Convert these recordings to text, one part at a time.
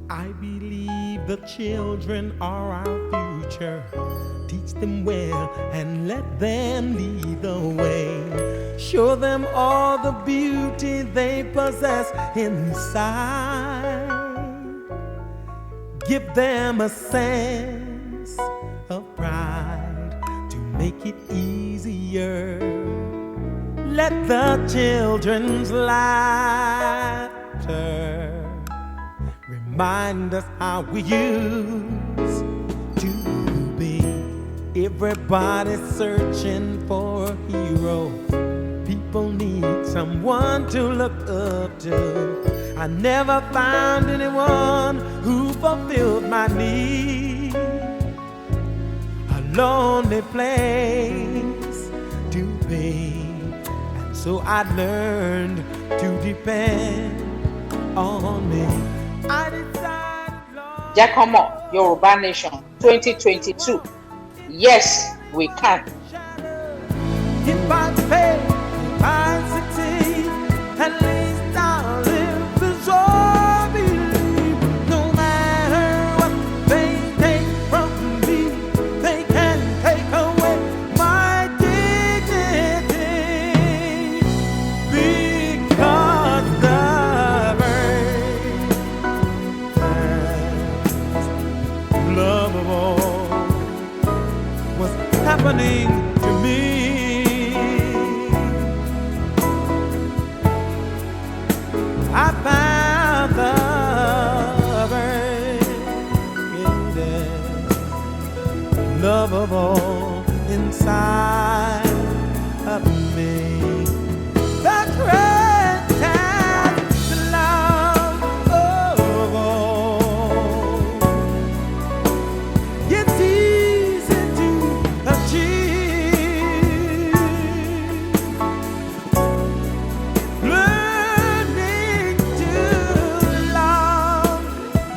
I believe the children are our future. Teach them well and let them lead the way. Show them all the beauty they possess inside. Give them a sense of pride to make it easier. Let the children's laughter remind us how we used to be. Everybody's searching for a hero. People need someone to look up to. I never found anyone who fulfilled my need. A lonely place to be. And so I learned to depend on me. Giacomo, Yoruba Nation 2022. Yes, we can. If I fail, if I succeed, at least I'll live as I believe. No matter what they take from me, they can't take away my dignity. Big happening to me. I found the greatest love of all inside of me. The greatest love of all. It's easy to achieve. Learning to love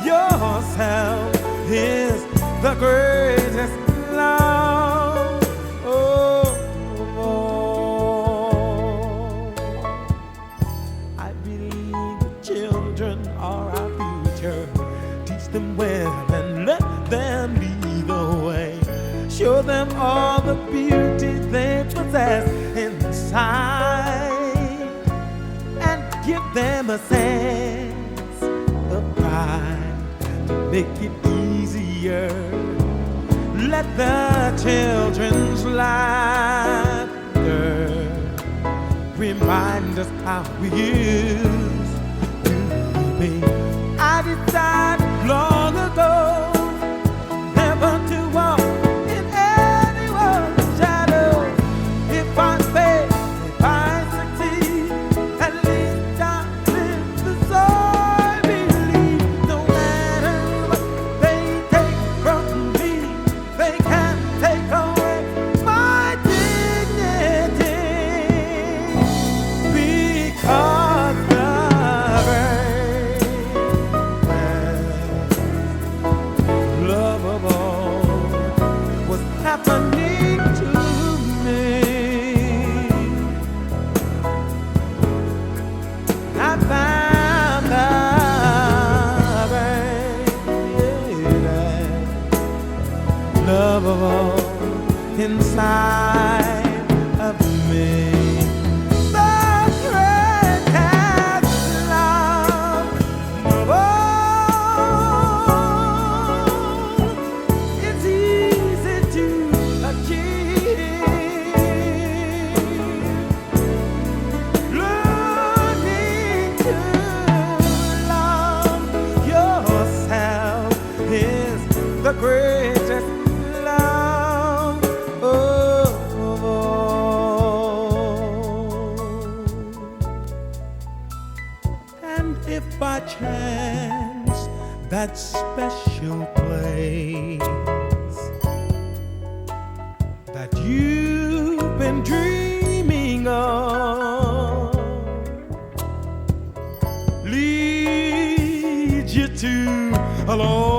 yourself is the greatest love of all. I believe the children are our future. Teach them well and let them lead the way. Show them all the beauty they possess inside, and give them a sense of pride to make it easier. Let the children's laughter remind us how we used to be. I decided long ago never to walk in anyone's shadow. If I fail, if I succeed, at least I live as I believe. No matter what they take from me, they can't take away my dignity, because the greatest love of all was happening to me. I found the greatest love of all inside of me. The greatest love of all. It's easy to achieve. Learning to love yourself is the greatest love of all. And if by chance that special place that you've been dreaming of leads you to a long